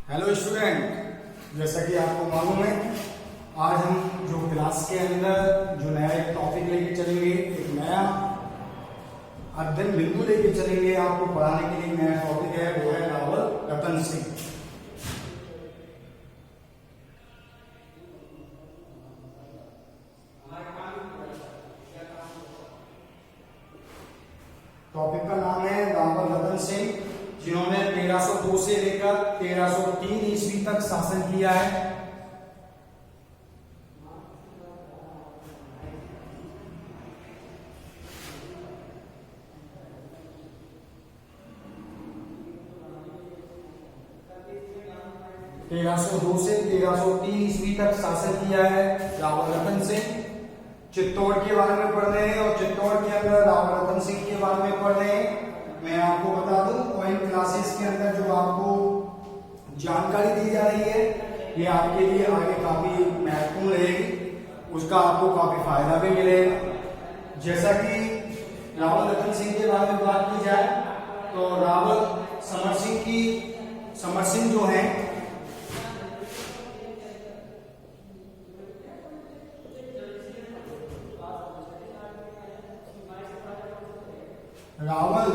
Hello student, जैसा कि आपको मालूम है आज हम जो क्लास के अंदर जो नया एक टॉपिक लेके चलेंगे, एक नया अध्ययन बिंदु लेके चलेंगे। आपको पढ़ाने के लिए नया टॉपिक है, वो है रावल रतन सिंह। टॉपिक का नाम है रावल रतन सिंह, जिन्होंने 1302 से लेकर 1303 ईस्वी तक शासन किया है। तेरह सौ दो से 1303 ईस्वी तक शासन किया है रावल रतन सिंह। चित्तौड़ के बारे में पढ़ रहे हैं और चित्तौड़ के अंदर रावल रतन सिंह के बारे में पढ़ रहे हैं। मैं आपको बता दूं, पॉइंट क्लासेस के अंदर जो आपको जानकारी दी जा रही है, ये आपके लिए आगे काफी महत्वपूर्ण रहेगी, उसका आपको काफी फायदा भी मिलेगा। जैसा कि रावल रतन सिंह के बारे में बात की जाए तो रावल समर सिंह जो है रावल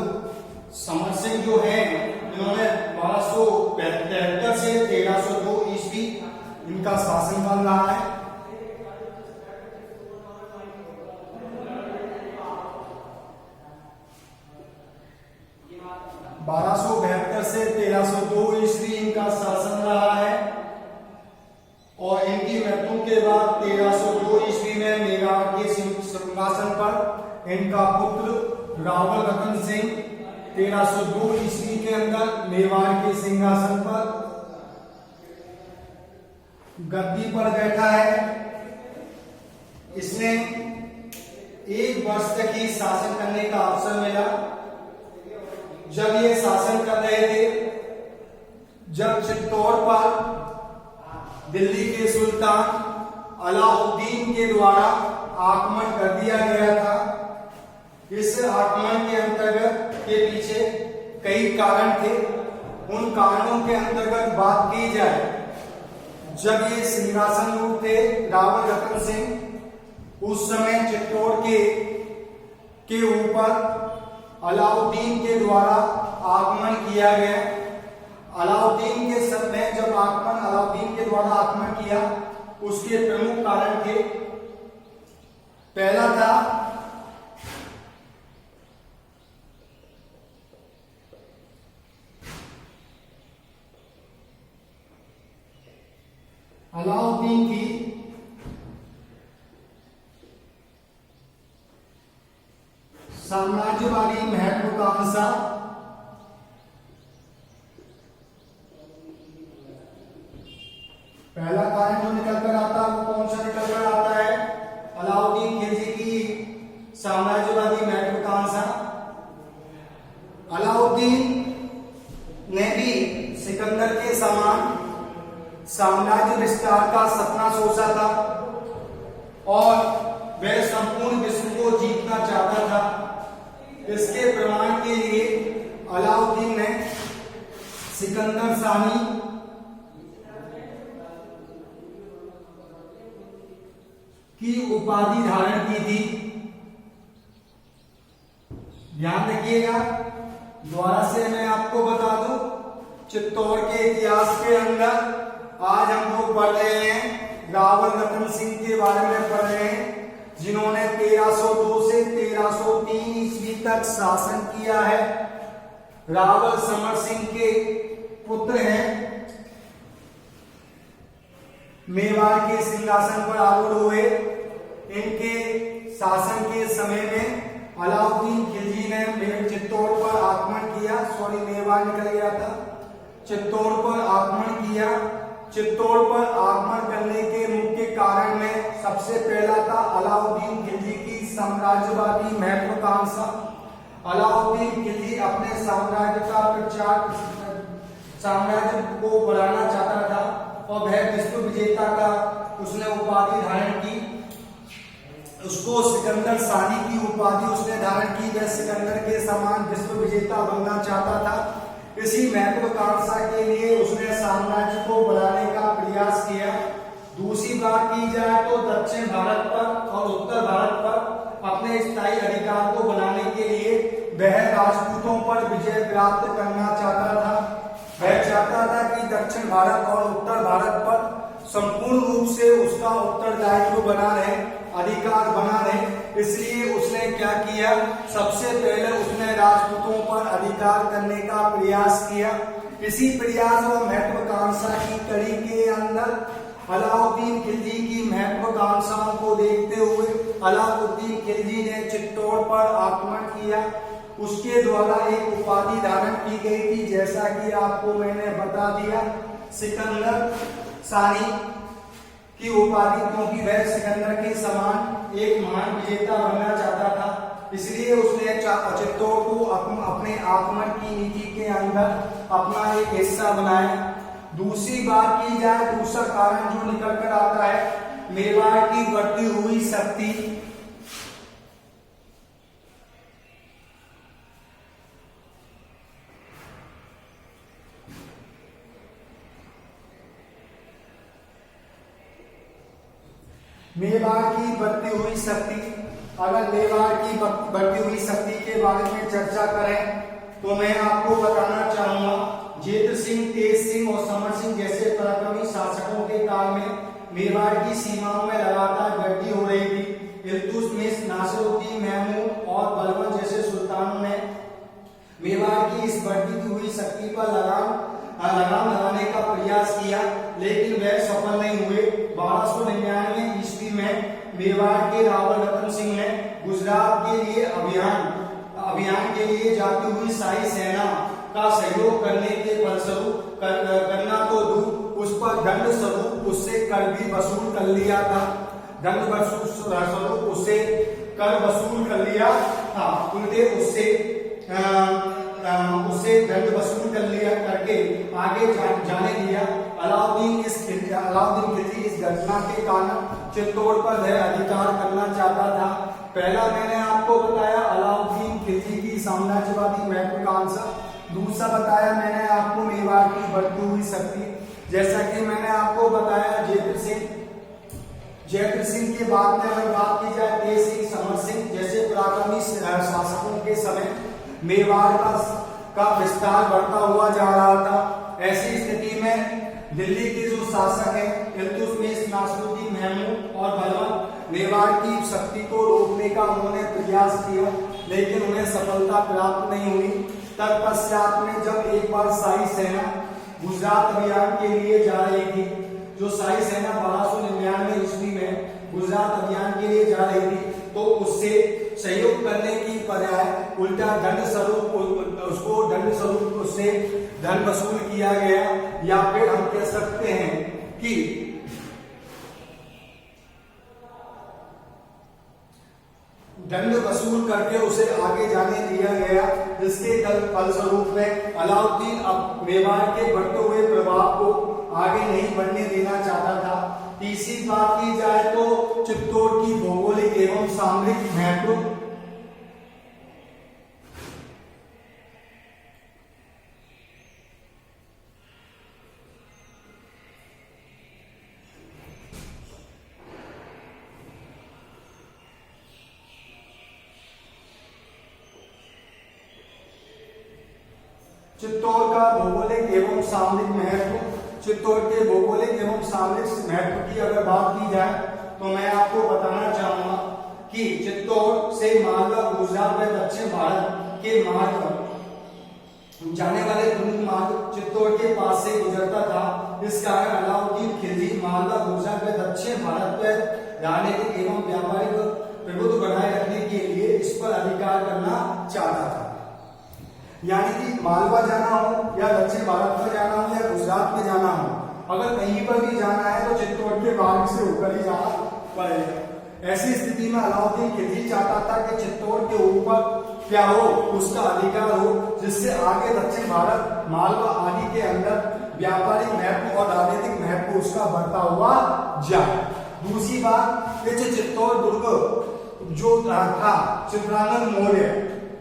समर सिंह जो है, इन्होंने 1273 से 1302 ईस्वी इनका शासनकाल रहा है। बारह सौ बहत्तर से 1302 ईस्वी इनका शासन रहा है और इनकी मृत्यु के बाद 1302 ईस्वी में मेवाड़ के सिंहासन पर इनका पुत्र रावल रतन सिंह 1302 ईस्वी के अंदर मेवाड़ के सिंहासन पर गद्दी पर बैठा है। इसने 1 वर्ष तक ही शासन करने का अवसर मिला। जब ये शासन कर रहे थे, जब चित्तौड़ पर दिल्ली के सुल्तान अलाउद्दीन के द्वारा आक्रमण कर दिया गया था। इस आक्रमण के अंतर्गत के पीछे कई कारण थे। उन कारणों के अंतर्गत बात की जाए, जब ये सिंहासन थे रावल रतन सिंह, उस समय चित्तौड़ के ऊपर अलाउद्दीन के द्वारा आक्रमण किया गया। अलाउद्दीन के समय जब अलाउद्दीन के द्वारा आक्रमण किया, उसके प्रमुख कारण थे। पहला था अलाउद्दीन की साम्राज्यवादी महत्वाकांक्षा। पहला कारण जो निकल कर आता है वो कौन सा निकल कर आता है? अलाउद्दीन खिलजी की साम्राज्यवादी महत्वाकांक्षा। अलाउद्दीन ने भी सिकंदर के समान साम्राज्य विस्तार का सपना सोचा था और वह संपूर्ण विश्व को जीतना चाहता था। इसके प्रमाण के लिए अलाउद्दीन ने सिकंदर शाही की उपाधि धारण की थी। ध्यान रखिएगा, दोबारा से मैं आपको बता दूं, चित्तौड़ के इतिहास के अंदर आज हम लोग पढ़ रहे हैं रावल रतन सिंह के बारे में पढ़ रहे हैं, जिन्होंने 1302 से 1303 ईस्वी तक शासन किया है। रावल समर सिंह के पुत्र हैं। मेवाड़ के सिंहासन पर आरूढ़ हुए। इनके शासन के समय में अलाउद्दीन खिलजी ने चित्तौड़ पर आक्रमण किया। मेवाड़ निकल गया था। चित्तौड़ पर आक्रमण किया। चित्तौड़ पर आक्रमण करने के मुख्य कारण में सबसे पहला था अलाउद्दीन खिलजी की साम्राज्यवादी महत्वाकांक्षा। अलाउद्दीन खिलजी अपने साम्राज्य को बढ़ाना चाहता था और वह विश्व विजेता का उसने उपाधि धारण की। उसको सिकंदर शाही की उपाधि उसने धारण की। वह सिकंदर के समान विश्व विजेता बनना चाहता था। इसी महत्वाकांक्षा के लिए उसने साम्राज्य प्राप्त करना चाहता था। वह चाहता था कि दक्षिण भारत और उत्तर भारत पर संपूर्ण रूप से उसका उत्तरदायित्व बना रहे, अधिकार बना रहे। इसलिए उसने क्या किया, सबसे पहले उसने राजपूतों पर अधिकार करने का प्रयास किया। इसी प्रयास व महत्वाकांक्षा की कड़ी के अंदर अलाउद्दीन खिलजी की महत्वाकांक्षाओं को देखते हुए अलाउद्दीन खिलजी ने चित्तौड़ पर आक्रमण किया। उसके द्वारा एक उपाधि धारण की गई थी, जैसा कि आपको मैंने बता दिया, सिकंदर सानी की उपाधि, क्योंकि वह सिकंदर के समान एक महान विजेता बनना चाहता था। इसलिए उसने चित्तौड़ को अपने आक्रमण की नीति के अंदर अपना एक हिस्सा बनाया। दूसरी बात की जाए, दूसरा कारण जो निकल कर आता है, मेवाड़ की बढ़ती हुई शक्ति। मेवाड़ की बढ़ती हुई शक्ति, अगर मेवाड़ की बढ़ती हुई शक्ति के बारे में चर्चा करें तो मैं आपको बताना चाहूंगा, जेठ सिंह, तेज सिंह और समर सिंह जैसे पराक्रमी शासकों के काल में मेवाड़ की सीमाओं में लगातार वृद्धि हो रही थी। इल्तुतमिश, नासिरुद्दीन, महमूद और बलबन जैसे सुल्तानों ने मेवाड़ की इस बढ़ती हुई शक्ति पर लगाम लगाने का प्रयास किया, लेकिन वह सफल नहीं हुए। 1299 ईस्वी में मेवाड़ के रावल रतन सिंह ने गुजरात के लिए अभियान के लिए जाती हुई शाही सेना का सहयोग करने के फलस्वरूप करना तो दूर, उस पर दंड स्वरूप उससे कर भी वसूल कर लिया था। दंड स्वरूप उससे कर वसूल कर लिया था। उन्होंने उससे दंड वसूल कर लिया करके आगे जाने दिया। अलाउद्दीन खिलजी इस घटना के कारण चित्तौड़ पर वह अधिकार करना चाहता था। पहला मैंने आपको बताया अलाउद्दीन खिलजी की साम्राज्यवादी महत्वाकांक्षा, दूसरा बताया मैंने आपको मेवाड़ की बढ़ती हुई शक्ति। जैसा कि मैंने आपको बताया जयद्रथ सिंह के बाद में अगर बात की जाए, तेज सिंह, समर सिंह जैसे पराक्रमी शासकों के समय मेवाड़ का विस्तार बढ़ता हुआ जा रहा था। ऐसी स्थिति में दिल्ली के जो शासक हैं इल्तुतमिश, नासिरुद्दीन, महमूद और बलबन मेवाड़ की शक्ति को रोकने का उन्होंने प्रयास किया, लेकिन उन्हें सफलता प्राप्त नहीं हुई। तत्पश्चात में जब एक बार शाही सेना गुजरात अभियान के लिए जा रही थी, जो शाही सेना 1299 ईस्वी में गुजरात अभियान के लिए जा रही थी, तो उससे सहयोग करने की बजाय उल्टा दंड स्वरूप उससे धन वसूल किया गया, या फिर हम कह सकते हैं कि दंड वसूल करके उसे आगे जाने दिया गया, जिसके फलस्वरूप में अलाउद्दीन अब मेवाड़ के बढ़ते हुए प्रभाव को आगे नहीं बढ़ने देना चाहता था। तीसरी बात की जाए तो चित्तौड़ की भौगोलिक एवं सामरिक महत्व। चित्तौड़ का भौगोलिक एवं सामरिक महत्व। चित्तौड़ के भौगोलिक एवं सामरिक महत्व की अगर बात की जाए तो मैं आपको बताना चाहूंगा कि चित्तौड़ से मालवा, गुजरात व दक्षिण भारत के मार्ग जाने वाले प्रमुख मार्ग चित्तौड़ के पास से गुजरता था। इस कारण अलाउद्दीन खिलजी मालवा, गुजरात व दक्षिण भारत पर राजनीतिक एवं व्यापारिक प्रभुत्व बनाए रखने के लिए इस पर अधिकार करना चाहता था। यानी कि मालवा जाना हो या दक्षिण भारत में जाना हो या गुजरात में जाना हो, अगर कहीं पर भी जाना है तो चित्तौड़ के मार्ग से होकर ही जाना पड़ेगा। ऐसी स्थिति में अलाउद्दीन खिलजी चाहता था कि चित्तौड़ के ऊपर क्या हो, उसका अधिकार हो, जिससे आगे दक्षिण भारत, मालवा आदि के अंदर व्यापारिक महत्व और राजनीतिक महत्व उसका बढ़ता हुआ जाए। दूसरी बात, चित्तौड़ दुर्ग जो था चित्रांगन मौर्य,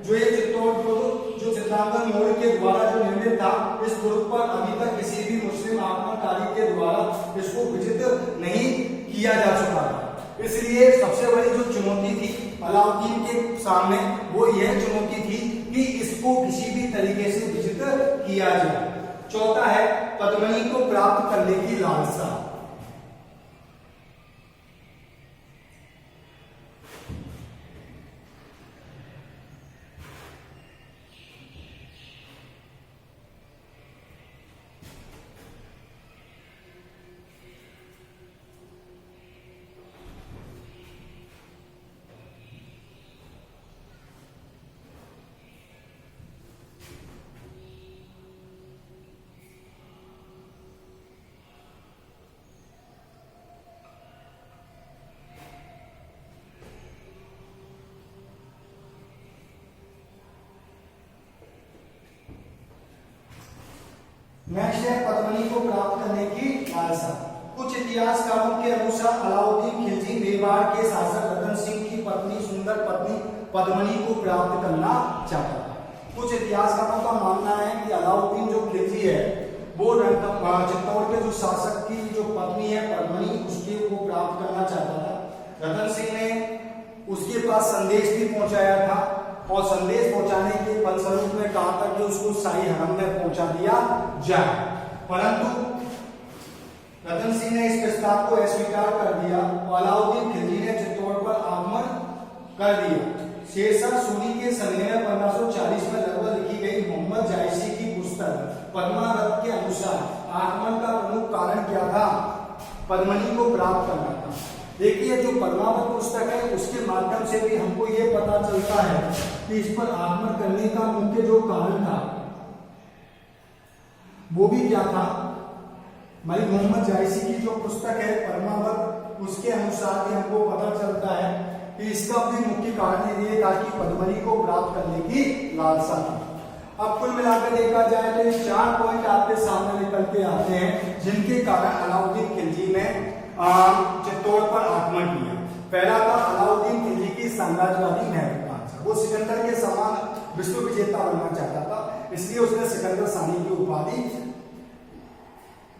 जो ये चित्तौड़ दुर्ग जो चित्रांगन मौर्य के द्वारा जो निर्मित था, इस दुर्ग पर अभी तक किसी भी मुस्लिम आक्रमणकारी के द्वारा इसको विजित नहीं किया जा चुका था। इसलिए सबसे बड़ी जो चुनौती थी अलाउद्दीन के सामने वो यह चुनौती थी कि इसको किसी भी तरीके से विजित किया जाए। चौथा है पद्मिनी को प्राप्त करने की लालसा। नेक्स्ट है पद्मिनी को प्राप्त करने की लालसा। कुछ इतिहासकारों के अनुसार अलाउद्दीन खिलजी मेवाड़ के शासक रतन सिंह की पत्नी सुंदर पत्नी पद्मिनी को प्राप्त करना चाहता था। कुछ इतिहासकारों का मानना है कि अलाउद्दीन जो खिलजी है वो चित्तौड़ के जो शासक की जो पत्नी है पद्मिनी उसके को प्राप्त करना चाहता था। रतन सिंह ने उसके पास संदेश भी पहुंचाया था और संदेश पहुंचाने के फलस्वरूप में कहा था कि उसको शाही हरम में पहुंचा दिया जाए, परंतु रतन सिंह ने इस प्रस्ताव को अस्वीकार कर दिया और अलाउद्दीन खिलजी ने चित्तौड़ पर आक्रमण कर दिया। शेरशाह सूरी के समय में 1540 में लगभग लिखी गई मोहम्मद जायसी की पुस्तक पद्मावत के अनुसार आक्रमण का प्रमुख कारण क्या था? पद्मिनी को प्राप्त करना था। देखिए जो पद्मावत पुस्तक है उसके माध्यम से भी हमको ये पता चलता है कि इस पर आक्रमण करने का मुख्य जो कारण था वो भी क्या था। मलिक मोहम्मद जायसी की जो पुस्तक है पद्मावत उसके अनुसार भी हमको पता चलता है कि इसका भी मुख्य कारण ये था कि पद्मिनी को प्राप्त करने की लालसा थी। अब कुल मिलाकर देखा जाए तो ये 4 पॉइंट आपके सामने निकल के आते हैं जिनके कारण अलाउद्दीन खिलजी ने चित्तौड़ पर आक्रमण किया। पहला था अलाउद्दीन खिलजी की साम्राज्यवादी महत्वाकांक्षा। वो सिकंदर के समान विश्व विजेता बनना चाहता था, इसलिए उसने सिकंदर सानी की उपाधि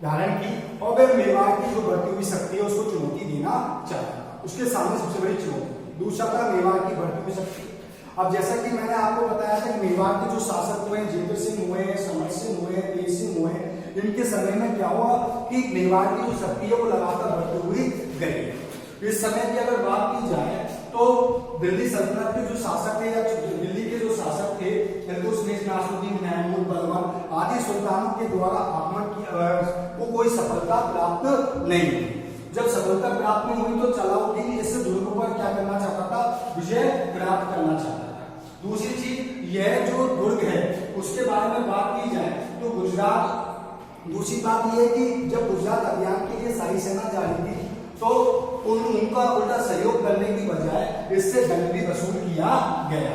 धारण की और वह मेवाड़ की जो बढ़ती हुई शक्ति है उसको चुनौती देना चाहता था। उसके सामने सबसे बड़ी चुनौती। दूसरा था मेवाड़ की बढ़ती हुई शक्ति। अब जैसा कि मैंने आपको बताया था कि मेवाड़ के जो शासक हुए जेतर सिंह हुए, समर सिंह हुए, तेज सिंह हुए, इनके समय में क्या हुआ कि मेवाड़ की जो शक्ति है वो लगातार बढ़ती हुई गई। इस समय की अगर बात की जाए तो दिल्ली सल्तनत के जो शासक थे या दिल्ली के जो शासक थे इल्तुतमिश, नासरुद्दीन, महमूद, बलबन आदि सुल्तानों के द्वारा आक्रमण को कोई सफलता प्राप्त नहीं हुई। जब सफलता प्राप्त नहीं हुई तो अलाउद्दीन इस दुर्ग पर क्या करना चाहता था? विजय प्राप्त करना चाहता था। दूसरी चीज यह जो दुर्ग है उसके बारे में बात की जाए तो गुजरात, दूसरी बात यह है कि जब गुजरात अभियान के लिए शाही सेना जा रही थी तो उनका उल्टा सहयोग करने की बजाय इससे दंड भी वसूल किया गया।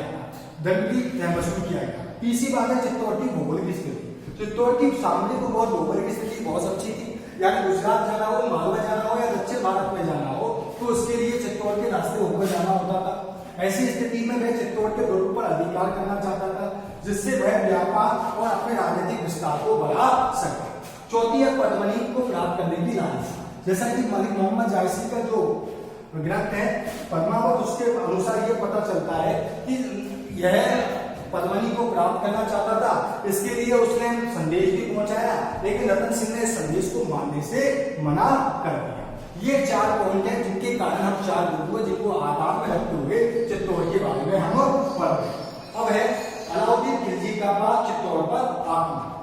दंड भी वसूल किया गया। तीसरी बात है चित्तौड़ की भौगोलिक स्थिति। चित्तौड़ की सामने को बहुत भौगोलिक स्थिति बहुत अच्छी थी, यानी गुजरात जाना हो, मालवा जाना हो या दक्षिण भारत में जाना हो तो उसके लिए चित्तौड़ के रास्ते होकर जाना होता था। ऐसी स्थिति में वह चित्तौड़ के दुर्ग पर अधिकार करना चाहता था जिससे वह व्यापार और अपने राजनीतिक विस्तार को बढ़ा सके। चौथी है पद्मिनी को प्राप्त करने की लालसा। जैसा कि मलिक मोहम्मद जायसी का जो ग्रंथ है पद्मावत उसके अनुसार यह पता चलता है कि यह पद्मिनी को प्राप्त करना चाहता था। इसके लिए उसने संदेश भी पहुंचाया लेकिन रतन सिंह ने संदेश को मानने से मना कर दिया। ये 4 पॉइंट हैं जिनके कारण हम 4 बिंदु जिनको आधार में रखते हुए चित्तौड़ के बारे में हम पढ़ रहे। अब है अलाउद्दीन खिलजी का बाद चित्तौड़ पर आक्रमण।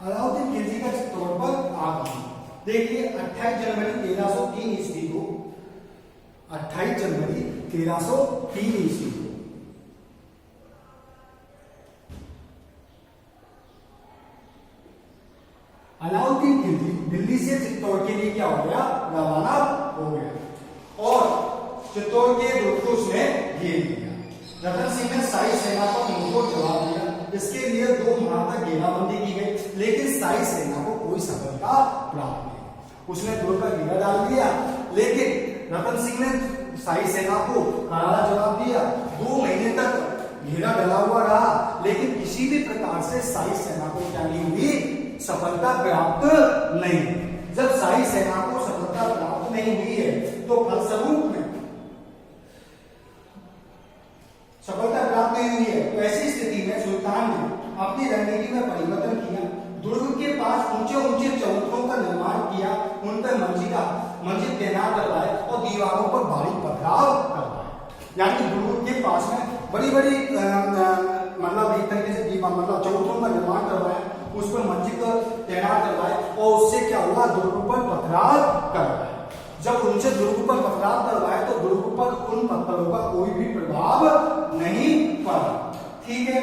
अलाउद्दीन खिलजी का चित्तौड़ पर आक्रमण। देखिए 28 जनवरी 1303 ईस्वी को 28 जनवरी 1303 ईस्वी को अलाउद्दीन खिलजी चित्तौड़ के लिए क्या हो गया, रवाना हो गया और चित्तौड़ के दुर्ग को उसने घेर लिया। रतन सिंह ने शाही सेना पर मुंहतोड़ जवाब दिया। इसके लिए 2 माह तक घेराबंदी की गई, लेकिन शाही सेना को कोई सफलता प्राप्त नहीं। उसने दुर्ग का घेरा डाल दिया, लेकिन रतन सिंह ने शाही सेना को करारा जवाब दिया। 2 महीने तक घेरा डला हुआ रहा, लेकिन किसी भी प्रकार से शाही सेना को क्या नहीं हुई, सफलता प्राप्त नहीं। जब शाही सेना को सफलता प्राप्त नहीं हुई है तो फलस्वरूप में सफलता प्राप्त नहीं हुई है, तो ऐसी स्थिति में सुल्तान ने अपनी रणनीति में परिवर्तन किया। दुर्ग के पास ऊंचे ऊंचे चबूतरों का निर्माण किया, उन पर मंजिल तैनात करवाए और दीवारों पर भारी पथराव करवाए। यानी दुर्ग के पास में बड़ी बड़ी मतलब एक तरीके से मतलब चबूतरों का निर्माण करवाया, उस पर मंजिल तैनात करवाए और उससे क्या हुआ, दुर्ग पर पथराव करवाए। जब उनसे दुर्ग पर पथराव करवाए तो दुर्ग पर उन पत्थरों का कोई भी प्रभाव नहीं पड़ा। ठीक है,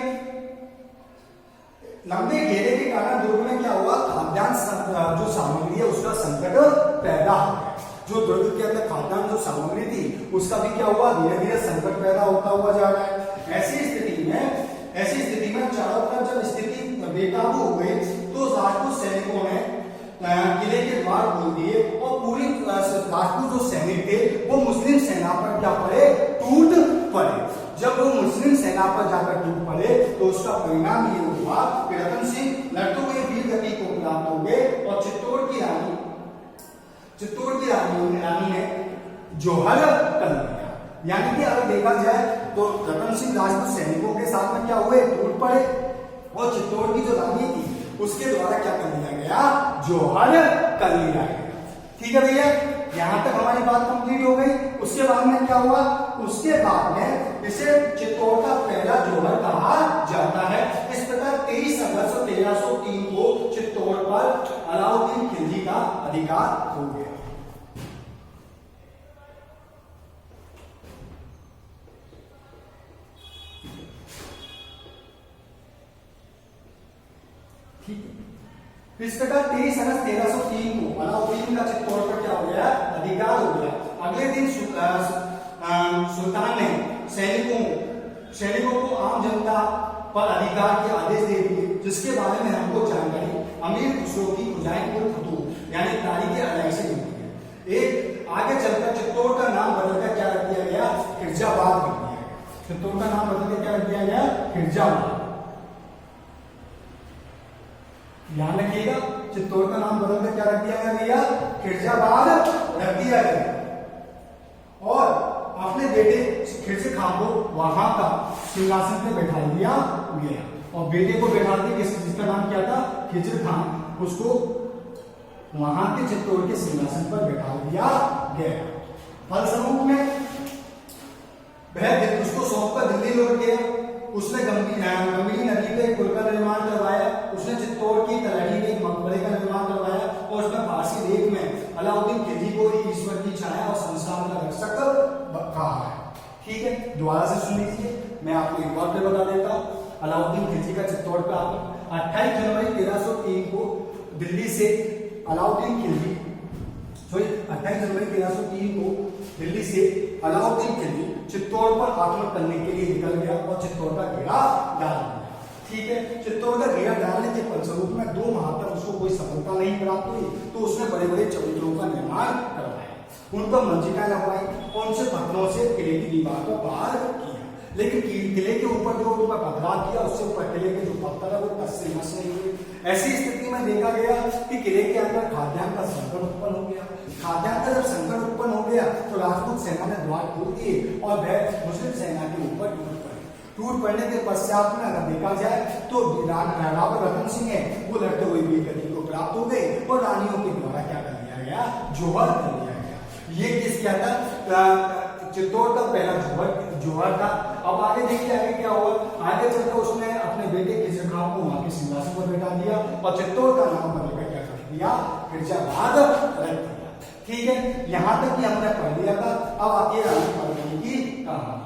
लंबे घेरे के कारण दुर्ग में क्या हुआ, खाद्यान्न जो सामग्री है उसका संकट पैदा हो गया। जो दुर्ग के अंदर खाद्यान्न जो सामग्री थी उसका भी क्या हुआ, धीरे धीरे संकट पैदा होता हुआ जा रहा है। ऐसी स्थिति में चारों तरफ जब स्थिति बेकाबू हो गई तो राजपूत सैनिकों ने किले के द्वार खोल दिए और पूरी राजपूत जो सैनिक थे वो मुस्लिम सेना पर क्या पड़े, टूट पड़े। जब वो मुस्लिम सेना पर जाकर टूट पड़े तो उसका परिणाम ये हुआ कि रतन सिंह लड़ते हुए वीर गति को प्राप्त हो गए और चित्तौड़ की रानी ने जोहर कर लिया। यानी कि अगर देखा जाए तो रतन सिंह राजपूत सैनिकों के साथ में क्या हुए, टूट पड़े और चित्तौड़ की जो रानी थी उसके द्वारा क्या कर लिया गया, जोहर कर लिया गया। ठीक है भैया, यहां तक हमारी बात कंप्लीट हो गई। उसके बाद में क्या हुआ, उसके बाद में इसे चित्तौड़ का पहला जोहर कहा जाता है। इस प्रकार 23 अगस्त 1303 को चित्तौड़ पर अलाउद्दीन खिलजी का अधिकार हो गया। इस प्रकार 23 अगस्त 1303 को अलाउद्दीन का चित्तौड़ पर क्या हो गया, अधिकार हो गया। अगले दिन सुल्तान ने सैनिकों को आम जनता पर अधिकार के आदेश दे दिए, जिसके बारे में हमको जानकारी अमीर खुसरो की खुजाइन खतूत यानी तारीख अलाई से मिलती है। एक आगे चलकर चित्तौड़ का नाम बदलकर क्या रख दिया गया, खिरजाबाद रख दिया गया। चित्तौड़ का नाम बदलकर क्या रख दिया गया, खिरजाबाद। ध्यान रखिएगा, चित्तौड़ का नाम बदलकर क्या रख दिया गया भैया, खिरजाबाद रख दिया गया। और अपने बेटे खिरज खां को वहां का सिंहासन पे बैठा दिया गया और बेटे को बैठा दिया जिसका नाम क्या था, खिजर खान, उसको वहां के चित्तौड़ के सिंहासन पर बैठा दिया गया। फलस्वरूप में वह उसको सौंपकर दिल्ली लौट गया। उसने गंभीरी नदी पे पुल का निर्माण करवाया। उसने चित्तौड़ की तलहटी में एक मकबरे का निर्माण करवाया और उसमें फारसी लेख में अलाउद्दीन खिलजी को ईश्वर की छाया और संसार का रक्षक कहा है। ठीक है, दोबारा से सुन लीजिए, मैं आपको एक बार बता देता हूँ। अलाउद्दीन खिलजी का चित्तौड़ पर 28 जनवरी 1303 को दिल्ली से अलाउद्दीन खिलजी 28 जनवरी 1303 को दिल्ली से अलाउद्दीन खिलजी चित्तौड़ पर आक्रमण करने के लिए निकल गया और चित्तौड़ का घेरा डाल दिया। ठीक है, चित्तौड़ का घेरा डालने के फलस्वरूप में 2 माह तक उसको कोई सफलता नहीं प्राप्त हुई, तो उसने बड़े बड़े चबूतरों का निर्माण करवाया, उन पर मंजिलें लगवाई और उनसे पत्थरों से किले की दीवार को पार किया। लेकिन किले के ऊपर जो पथराव किया उससे ऊपर किले के जो पत्थर है वो टस से मस नहीं हुए। ऐसी स्थिति में देखा गया कि किले के अंदर खाद्यान्न का संकट उत्पन्न हो गया। खाद्यान्न का जब संकट उत्पन्न हो गया तो राजपूत सेना ने द्वार खोल दिए और वह मुस्लिम सेना के ऊपर टूट पड़ने के पश्चात में अगर देखा जाए तो राजा रतन सिंह है वो लड़ते हुए वीर गति को प्राप्त हो गए और रानियों के द्वारा क्या कर दिया गया, जोहर कर दिया गया। ये किस क्या था, चित्तौड़ का पहला जोहर था। अब आगे देखिए आगे क्या हुआ। आगे चलकर उसने अपने बेटे खिजर खां को वहां के सिंहासन पर बैठा दिया और चित्तौड़ का नाम बदलकर क्या कर दिया, खिरजाबाद रख दिया। ठीक है, यहां तक कि हमने पढ़ लिया था। अब आगे रानी पद्मिनी की कहानी।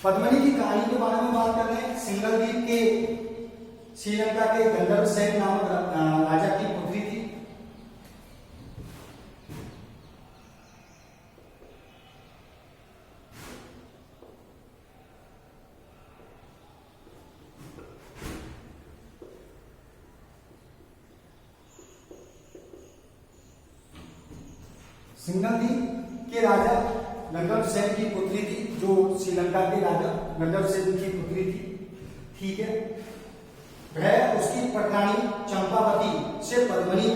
पद्मिनी की कहानी के बारे में बात कर रहे हैं। सिंगलदीप के श्रीलंका के गंधर्व सेन नामक राजा की पुत्री थी। सिंगलदीप के राजा गंधर्व सेन की पुत्री थी, जो श्रीलंका के राजा गंधर्व सेन की पुत्री थी। ठीक है, वह उसकी पटरानी चंपावती से पद्मिनी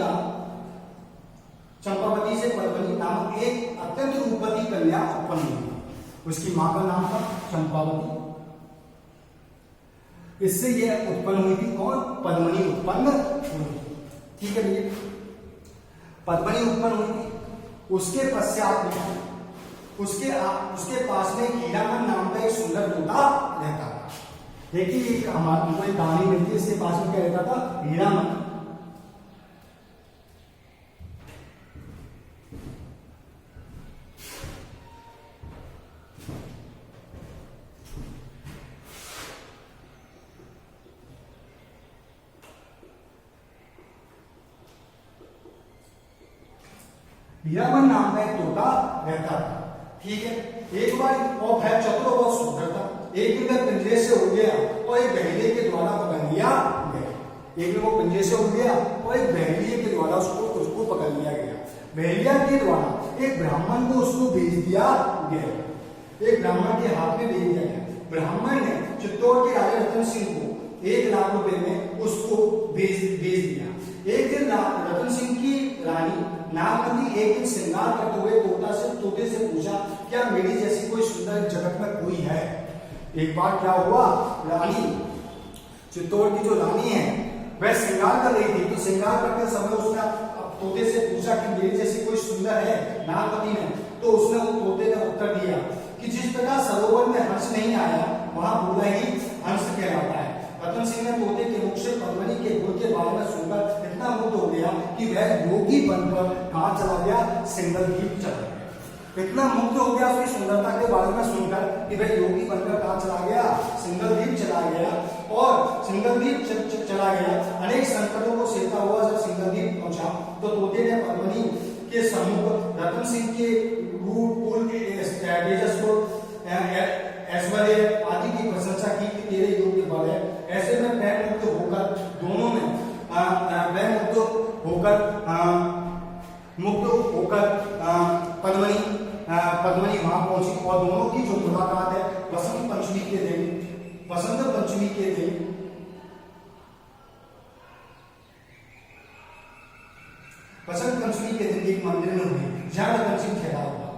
नामक एक अत्यंत रूपवती कन्या उत्पन्न हुई। उसकी मां का नाम था चंपावती। इससे यह उत्पन्न हुई थी कौन? पद्मिनी उत्पन्न हुई। ठीक है भैया, पद्मिनी उत्पन्न हुई थी। उसके पश्चात में उसके पास में हीरामन नाम का एक सुंदर तोता रहता था। देखिए एक हमारे एक कहानी मिलती है, इसके पास में क्या रहता था? हीरामन। हीरामन नाम का एक तोता रहता था। ठीक है, एक बार और भय चतुर बहुत सुंदर था। एक दिन वह पिंजरे से उड़ गया और एक बहेलिये के द्वारा पकड़ लिया गया। एक दिन वो पिंजरे से उड़ गया और एक बहेलिये के द्वारा उसको पकड़ लिया गया। बहेलिया के द्वारा एक ब्राह्मण को उसको भेज दिया गया। एक ब्राह्मण के हाथ में भेज दिया गया। ब्राह्मण ने चित्तौड़ के राजा रतन सिंह को 1 लाख रुपए में उसको भेज दिया। एक दिन रतन सिंह की रानी नागमती एक दिन श्रृंगार करते हुए तोते से पूछा, क्या मेरी जैसी कोई सुंदर जगत में कोई है? एक बार क्या हुआ, रानी चित्तौड़ की जो रानी है वह श्रृंगार कर रही थी, तो श्रृंगार करते समय उसने तोते से पूछा कि मेरी जैसी कोई सुंदर है नागमती ने? तो उसने तोते ने उत्तर दिया कि जिस प्रकार सरोवर में हंस नहीं आया वहां बूढ़ा ही हंस कहलाता है। रतन सिंह ने तोते के मुख से पद्मिनी के गुण के बारे में सुनकर इतना मुग्ध हो गया कि वह योगी बनकर कहां चला गया? सिंगलदीप चला गया। इतना मुग्ध हो गया उसकी सुंदरता के बारे में सुनकर कि वह योगी बनकर कहां चला गया? सिंगलदीप चला गया। और सिंगलदीप चला गया। अनेक संकटों को सहता हुआ जब सिंगलदीप पहुंचा तो तोते ने पद्मिनी के सम्मुख रतन सिंह के रूप, कुल के तेजस्व, ऐश्वर्य आदि की प्रशंसा की कि तेरे योग्य बल है। ऐसे में पैर मुक्त होकर दोनों में मुक्त होकर पद्मिनी वहां पहुंची और दोनों की जो मुलाकात है बसंत पंचमी के दिन एक मंदिर में हुई जहां रतन सिंह ठहरा हुआ था।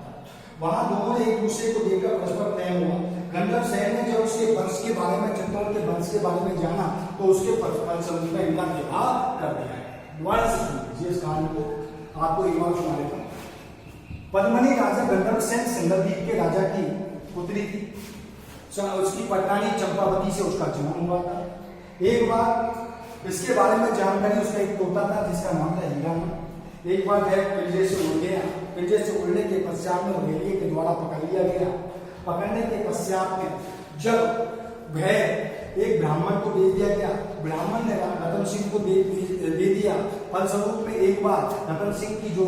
वहां दोनों ने एक दूसरे को देखकर परस्पर प्रेम हुआ। गंधर्व सेन ने जब उसके वंश के बारे में, चित्तौड़ के वंश के बारे में जाना तो उसके फलस्वरूप में इनका विवाह कर दिया है। दोबारा से सुनिए इस कहानी को, आपको एक बार सुना देता हूं। पद्मिनी राजा गंधर्व सेन सिंगलदीप के राजा की पुत्री थी। उसकी पटरानी चंपावती से उसका जन्म हुआ था। एक बार इसके बारे में जानकारी, उसका एक तोता था जिसका नाम था हीरामन। एक बार वह पिंजरे से उड़ गया। पिंजरे से उड़ने के पश्चात में बहेलिये के द्वारा पकड़ लिया गया। पकड़ने के पश्चात में जब वह एक ब्राह्मण को दे दिया गया, ब्राह्मण ने रतन सिंह को दे दिया। फलस्वरूप में एक बार रतन सिंह की जो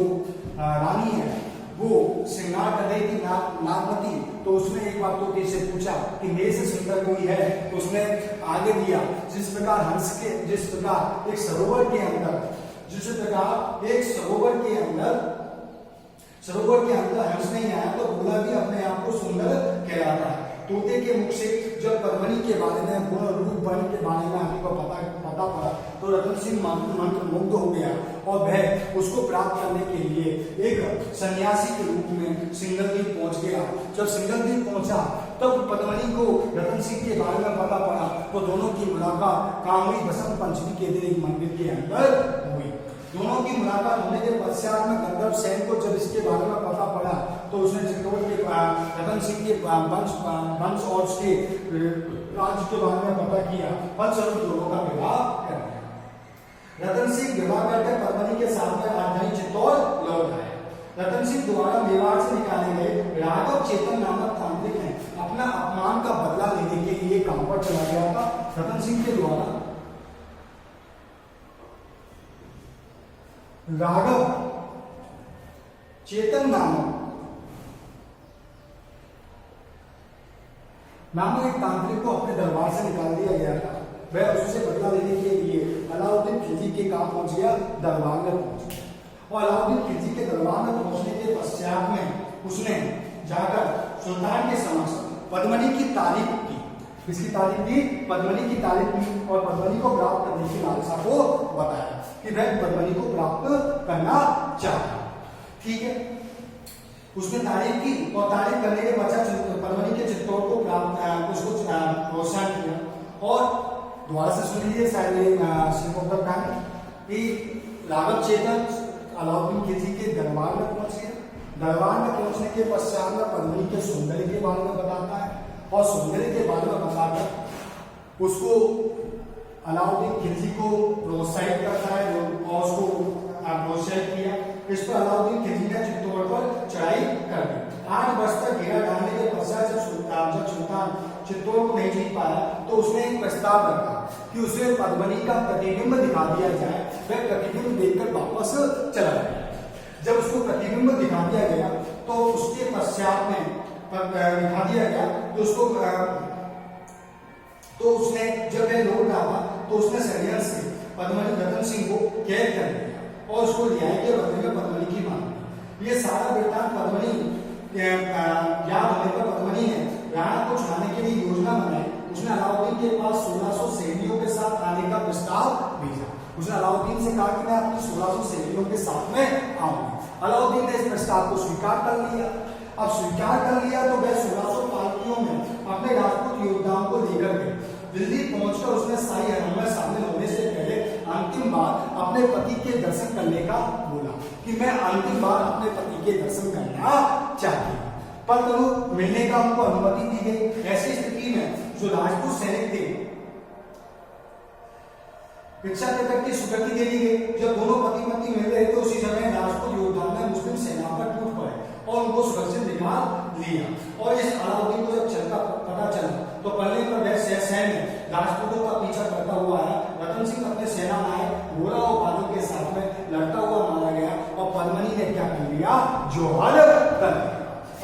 रानी है वो श्रृंगार कर रही थी नागमती, तो उसने एक बार तोते से पूछा कि मेरे से सुंदर कोई है? तो उसने आगे दिया। जिस प्रकार एक सरोवर के अंदर हंस नहीं आया तो बूढ़ा भी अपने आप को सुंदर कहलाता है। तोते के मुख से जब पद्मिनी के बारे में, गुण रूप बन के बारे में आदमी को पता पड़ा तो रतन सिंह मंत्र मुग्ध हो गया और वह उसको प्राप्त करने के लिए एक सन्यासी के रूप में सिंगलदीप पहुंच गया। जब सिंगलदीप पहुंचा तब पद्मिनी को रतन सिंह के बारे में पता पड़ा तो दोनों की मुलाकात कामड़ी बसंत पंचमी के दिन एक मंदिर के अंदर हुई। दोनों की मुलाकात होने के पश्चात में गंधर्व सेन को जब इसके बारे में पता पड़ा तो उसने चित्तौड़ के रतन सिंह के वंश और उसके राज्य के बारे में पता किया। फलस्वरूप दोनों का विवाह कर दिया। रतन सिंह विवाह करके पद्मिनी के साथ में राजधानी चित्तौड़ लौट आए। रतन सिंह द्वारा मेवाड़ से निकाले गए राघव चेतन नामक तांत्रिक ने अपना अपमान का बदला लेने के लिए काम पर चला गया था रतन सिंह के द्वारा। राघव चेतन नामक एक तांत्रिक को अपने दरबार से निकाल दिया गया था। वह उससे बदला लेने के लिए अलाउद्दीन खिलजी के काम पहुंच गया, दरबार में पहुंच गया। और अलाउद्दीन खिलजी के दरबार में पहुंचने के पश्चात में उसने जाकर सुल्तान के समक्ष पद्मनी की तारीफ की। किसकी तारीफ की? पद्मनी की तारीफ की और पद्मनी को प्राप्त करने की लालसा को बताया कि वह पद्मनी को प्राप्त करना चाहता। ठीक है, उसने तारीफ की और तारीफ करने के पश्चात पद्मनी के चित्तौड़ को प्राप्त उसको प्रोत्साहन किया। और दोबारा से सुन लीजिए कि राघव चेतन अलाउद्दीन खिलजी के दरबार में पहुंच गया। दरबार में पहुंचने के पश्चात में पद्मनी के सौंदर्य के बारे में बताता है और सौंदर्य के बारे में बताकर उसको अलाउद्दीन खिलजी को प्रोत्साहित करता है और उसको प्रोत्साहित किया। इस पर अलाउद्दीन खिलजी ने चित्तौड़ पर चढ़ाई कर दी। 8 वर्ष तक घेरा डालने के पश्चात जब सुल्तान चित्तौड़ को नहीं जीत पाया तो उसने एक प्रस्ताव रखा कि उसे पद्मनी का प्रतिबिंब दिखा दिया जाए। वह प्रतिबिंब देखकर वापस चला गया। जब उसको प्रतिबिंब दिखा दिया गया तो उसके पश्चात में दिखा दिया गया तो उसको तो उसने जब वह लौट रहा तो उसने षड्यंत्र से पद्मनी रतन सिंह को कैद कर लिया और उसको रिहाई के बदले में पद्मनी की मांग की। ये सारा वृत्तांत पद्मनी याद होने पर पद्मनी ने राणा को छुड़ाने के लिए योजना बनाई। उसने अलाउद्दीन के पास 1600 सैनिकों के साथ आने का प्रस्ताव भेजा। उसने अलाउद्दीन से कहा कि मैं अपने 1600 सैनिकों के साथ में आऊंगा। अलाउद्दीन ने इस प्रस्ताव को स्वीकार कर लिया। अब स्वीकार कर लिया तो वह 1600 पालकियों में अपने राजपूत योद्धाओं को लेकर गए। दिल्ली पहुंचकर उसने शाही हरम में शामिल होने से पहले अंतिम बार अपने पति के दर्शन करने का बोला कि मैं अंतिम बार अपने पति के दर्शन करना चाहती हूँ। पर मिलने का उनको अनुमति दी गई। ऐसी स्थिति में जो राजपूत सैनिक थे इच्छा प्रकट की स्वीकृति दे दी गई। जब दोनों पति पत्नी मिल रहे थे उसी समय राजपूत योद्धा ने मुस्लिम सेना पर टूट पड़े और उनको सुरक्षित निकाल लिया। और इस अलाउद्दीन को जब चलता पता चला तो पहले पर वह सैन्य राजपूतों का पीछा करता हुआ आया। रतन सिंह अपने सेना नायक घोड़ा और बादल के साथ में लड़ता हुआ मारा गया और पद्मनी ने क्या कर लिया? जोहर कर लिया।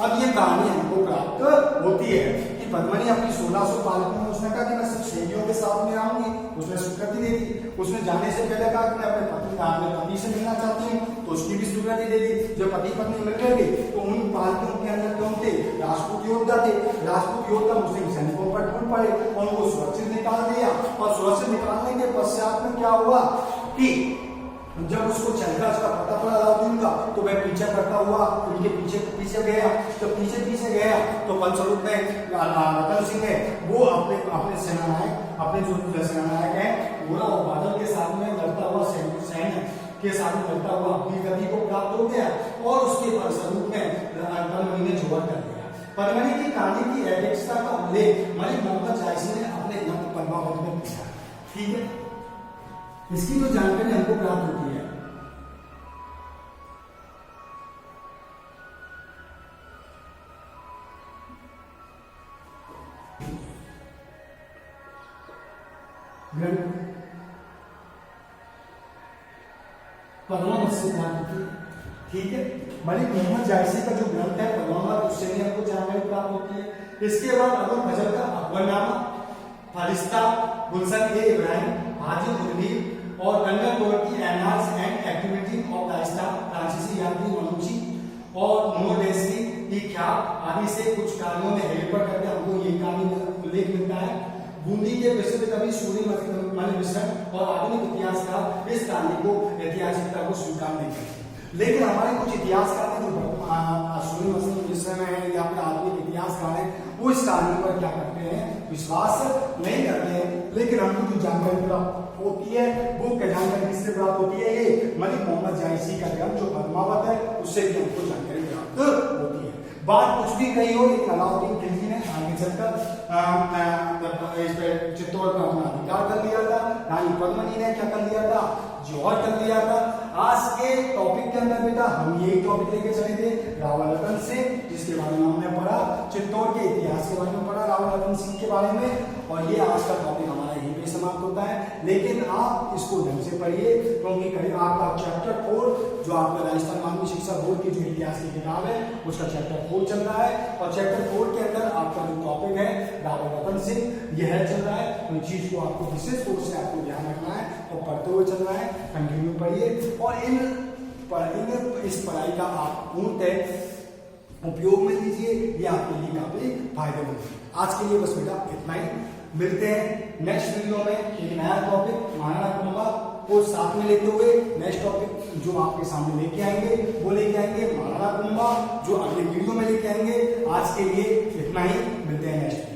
अब ये कहानी हमको प्राप्त होती है कि पद्मनी अपनी 1600 पालकों में उसने कहा कि मैं सिर्फ सैनिकों के साथ में आऊंगी। उसने स्वीकृति दे दी। उसने जाने से पहले कहा कि मैं अपने पति से मिलना चाहती हूँ तो उसकी भी स्वीकृति दे दी। जब पति पत्नी मिल गए थे तो उन पालकों के अंदर कौन थे? राजपूत योद्धा थे। राजपूत योद्धा मुस्लिम सैनिकों पर टूट पड़े और उनको सुरक्षित निकाल दिया। और सुरक्षित निकालने के पश्चात में क्या हुआ कि जब उसको चलकर उसका पता पड़ा अलाउद्दीन का तो वह पीछा करता हुआ उनके पीछे गया। जब पीछे गया तो फलस्वरूप में रतन सिंह ने वो अपने सेनानायक अपने जो सेनानायक है घोड़ा और बादल के साथ में लड़ता हुआ सैन्य के साथ में लड़ता हुआ अपनी गति को प्राप्त हो गया और उसके फलस्वरूप में पद्मनी ने जोहर कर दिया। पद्मनी की कहानी की ऐतिहासिकता का उल्लेख मलिक मोहम्मद जायसी ने अपने ग्रंथ पद्मावत में किया। ठीक है, इसकी जो जानकारी हमको प्राप्त होती है पद्मावत से प्राप्त होती है। ठीक है, मलिक मोहम्मद जायसी का जो ग्रंथ है पद्मावत उससे भी हमको जानकारी प्राप्त होती है। इसके बाद अबुल फजल का अकबरनामा, फरिश्ता, गुलशन ए इब्राहिम, हाजी मुनीर और लंदन दौर की annals and activity of Rajasthan, फ्रांसीसी यात्री मनुची और नोडेस्टी की ख्याल आदि से कुछ कहानियों में हेरफेर करके हमको ये कहानी में उल्लेख मिलता है। बूंदी के प्रसिद्ध कवि सूर्य मणि मिश्र और आधुनिक इतिहासकार इस कहानी को ऐतिहासिकता को स्वीकार नहीं करते। लेकिन हमारे कुछ इतिहासकार हैं जो सूर्य मणि मिश्र में है या फिर आधुनिक इतिहासकार हैं वो इस कहानी पर क्या करते हैं? विश्वास नहीं करते हैं। लेकिन हमको जो जानकारी प्राप्त होती है वो जानकारी किससे प्राप्त होती है? ये मलिक मोहम्मद जायसी का ग्रंथ जो पद्मावत है उससे भी हमको जानकारी प्राप्त होती है। बात कुछ भी कही हो लेकिन अलाउद्दीन खिलजी ने आगे चलकर चित्तौड़ का अपना अधिकार कर लिया था। रानी पद्मनी ने क्या कर लिया था? जोहर कर लिया था। आज के टॉपिक के अंदर बेटा हम यही टॉपिक लेके चले थे रावल रतन सिंह, जिसके बारे में हमने पढ़ा, चित्तौड़ के इतिहास के बारे में पढ़ा रावल रतन सिंह के बारे में। और ये आज का टॉपिक हमारा यहीं पे समाप्त होता है, लेकिन आप इसको ढंग से पढ़िए, क्योंकि करीब आपका चैप्टर 4 जो आपका राजस्थान माध्यमिक शिक्षा बोर्ड की जो इतिहास की किताब है उसका चैप्टर 4 चल रहा है, और चैप्टर 4 के अंदर आपका जो टॉपिक है रावल रतन सिंह यह चल रहा है। तो चीज को आपको विशेष रूप से आपको ध्यान रखना है, तो पढ़ते हुए चल रहा है, कंटिन्यू पढ़िए और इस पढ़ाई का आप पूर्णतः उपयोग में लीजिए, ये आपके लिए काफी फायदेमंद है। आज के लिए बस बेटा इतना ही, मिलते हैं नेक्स्ट वीडियो में एक नया टॉपिक महाराणा कुंभा को साथ में लेते हुए। नेक्स्ट टॉपिक जो आपके सामने लेके आएंगे वो लेके आएंगे महाराणा कुंभा, जो अगले वीडियो में लेके आएंगे। आज के लिए इतना ही, मिलते हैं नेक्स्ट।